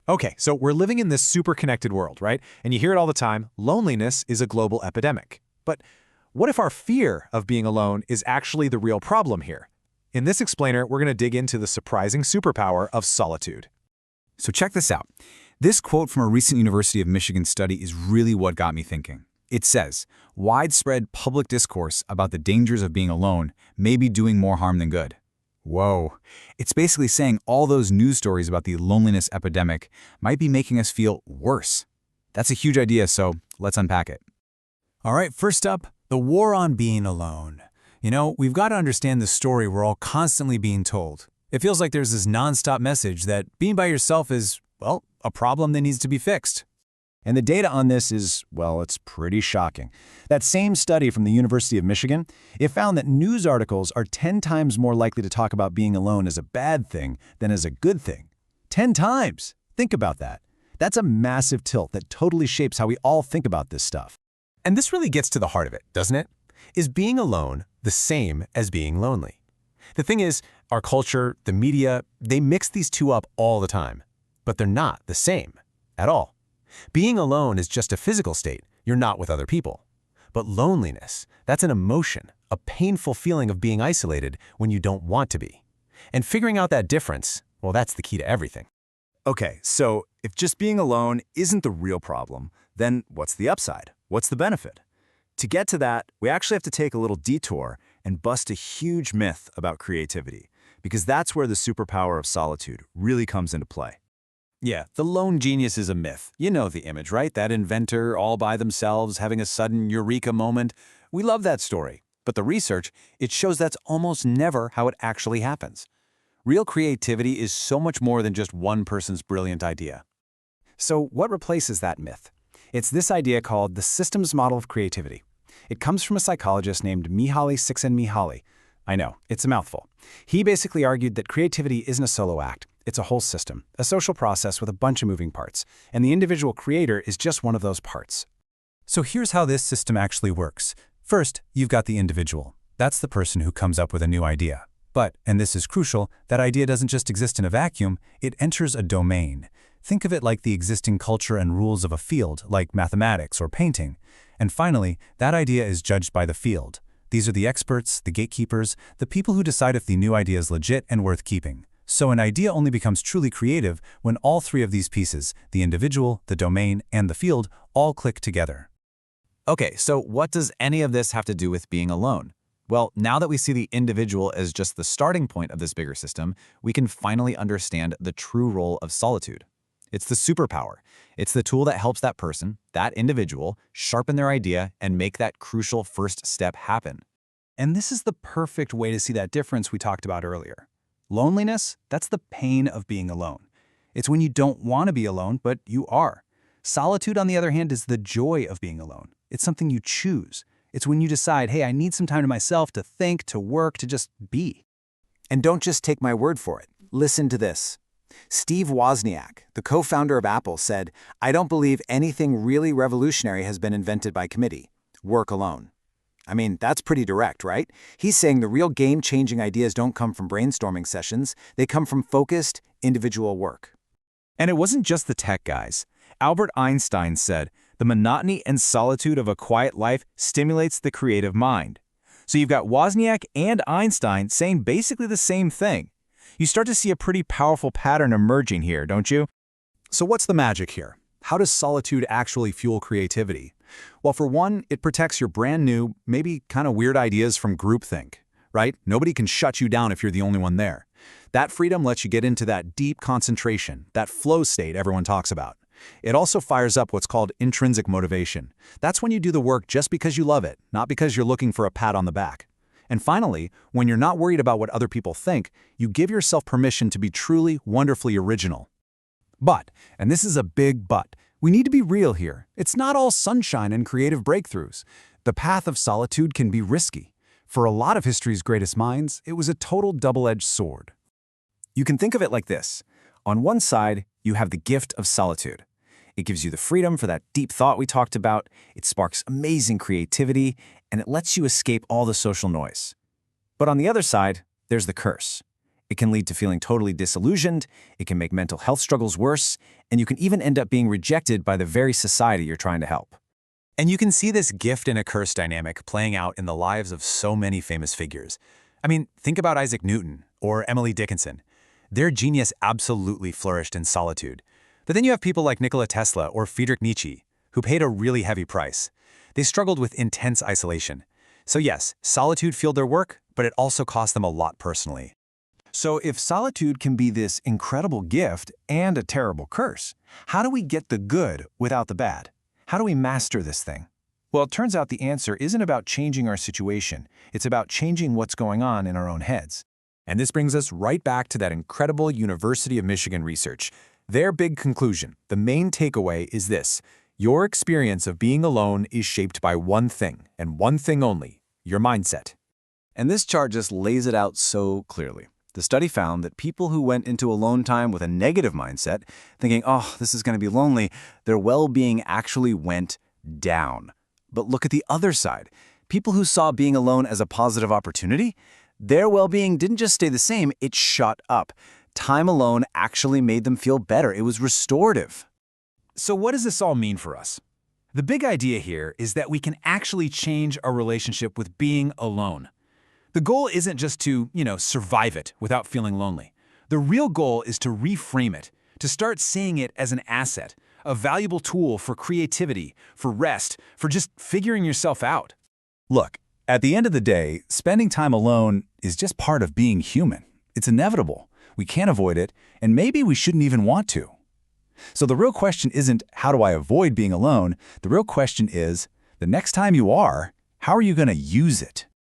Okay, so we're living in this super connected world, right? And you hear it all the time, loneliness is a global epidemic. But what if our fear of being alone is actually the real problem here? In this explainer, we're going to dig into the surprising superpower of solitude. So check this out. This quote from a recent University of Michigan study is really what got me thinking. It says, widespread public discourse about the dangers of being alone may be doing more harm than good. Whoa. It's basically saying all those news stories about the loneliness epidemic might be making us feel worse. That's a huge idea, so let's unpack it. All right, first up, the war on being alone. We've got to understand the story we're all constantly being told. It feels like there's this nonstop message that being by yourself is, well, a problem that needs to be fixed. And the data on this is, well, it's pretty shocking. That same study from the University of Michigan, it found that news articles are 10 times more likely to talk about being alone as a bad thing than as a good thing. 10 times! Think about that. That's a massive tilt that totally shapes how we all think about this stuff. And this really gets to the heart of it, doesn't it? Is being alone the same as being lonely? The thing is, our culture, the media, they mix these two up all the time. But they're not the same at all. Being alone is just a physical state. You're not with other people. But loneliness, that's an emotion, a painful feeling of being isolated when you don't want to be. And figuring out that difference, well, that's the key to everything. Okay, so if just being alone isn't the real problem, then what's the upside? What's the benefit? To get to that, we actually have to take a little detour and bust a huge myth about creativity, because that's where the superpower of solitude really comes into play. Yeah, the lone genius is a myth. You know the image, right? That inventor all by themselves having a sudden eureka moment. We love that story. But the research, it shows that's almost never how it actually happens. Real creativity is so much more than just one person's brilliant idea. So what replaces that myth? It's this idea called the systems model of creativity. It comes from a psychologist named Mihaly Csikszentmihalyi. I know, it's a mouthful. He basically argued that creativity isn't a solo act. It's a whole system, a social process with a bunch of moving parts, and the individual creator is just one of those parts. So here's how this system actually works. First, you've got the individual. That's the person who comes up with a new idea. But, and this is crucial, that idea doesn't just exist in a vacuum, it enters a domain. Think of it like the existing culture and rules of a field, like mathematics or painting. And finally, that idea is judged by the field. These are the experts, the gatekeepers, the people who decide if the new idea is legit and worth keeping. So an idea only becomes truly creative when all three of these pieces, the individual, the domain, and the field, all click together. Okay, so what does any of this have to do with being alone? Well, now that we see the individual as just the starting point of this bigger system, we can finally understand the true role of solitude. It's the superpower. It's the tool that helps that person, that individual, sharpen their idea and make that crucial first step happen. And this is the perfect way to see that difference we talked about earlier. Loneliness, that's the pain of being alone. It's when you don't want to be alone, but you are. Solitude, on the other hand, is the joy of being alone. It's something you choose. It's when you decide, hey, I need some time to myself to think, to work, to just be. And don't just take my word for it. Listen to this. Steve Wozniak, the co-founder of Apple, said, "I don't believe anything really revolutionary has been invented by committee. Work alone." I mean, that's pretty direct, right? He's saying the real game-changing ideas don't come from brainstorming sessions. They come from focused, individual work. And it wasn't just the tech guys. Albert Einstein said, "The monotony and solitude of a quiet life stimulates the creative mind." So you've got Wozniak and Einstein saying basically the same thing. You start to see a pretty powerful pattern emerging here, don't you? So what's the magic here? How does solitude actually fuel creativity? Well, for one, it protects your brand new, maybe kind of weird ideas from groupthink, right? Nobody can shut you down if you're the only one there. That freedom lets you get into that deep concentration, that flow state everyone talks about. It also fires up what's called intrinsic motivation. That's when you do the work just because you love it, not because you're looking for a pat on the back. And finally, when you're not worried about what other people think, you give yourself permission to be truly, wonderfully original. But, and this is a big but, we need to be real here. It's not all sunshine and creative breakthroughs. The path of solitude can be risky. For a lot of history's greatest minds, it was a total double-edged sword. You can think of it like this. On one side, you have the gift of solitude. It gives you the freedom for that deep thought we talked about, it sparks amazing creativity, and it lets you escape all the social noise. But on the other side, there's the curse. It can lead to feeling totally disillusioned, it can make mental health struggles worse, and you can even end up being rejected by the very society you're trying to help. And you can see this gift and a curse dynamic playing out in the lives of so many famous figures. I mean, think about Isaac Newton or Emily Dickinson. Their genius absolutely flourished in solitude. But then you have people like Nikola Tesla or Friedrich Nietzsche, who paid a really heavy price. They struggled with intense isolation. So yes, solitude fueled their work, but it also cost them a lot personally. So if solitude can be this incredible gift and a terrible curse, how do we get the good without the bad? How do we master this thing? Well, it turns out the answer isn't about changing our situation. It's about changing what's going on in our own heads. And this brings us right back to that incredible University of Michigan research. Their big conclusion, the main takeaway is this: your experience of being alone is shaped by one thing, and one thing only, your mindset. And this chart just lays it out so clearly. The study found that people who went into alone time with a negative mindset, thinking, oh, this is going to be lonely, their well-being actually went down. But look at the other side. People who saw being alone as a positive opportunity, their well-being didn't just stay the same, it shot up. Time alone actually made them feel better. It was restorative. So what does this all mean for us? The big idea here is that we can actually change our relationship with being alone. The goal isn't just to, survive it without feeling lonely. The real goal is to reframe it, to start seeing it as an asset, a valuable tool for creativity, for rest, for just figuring yourself out. Look, at the end of the day, spending time alone is just part of being human. It's inevitable. We can't avoid it, and maybe we shouldn't even want to. So the real question isn't, how do I avoid being alone? The real question is, the next time you are, how are you going to use it?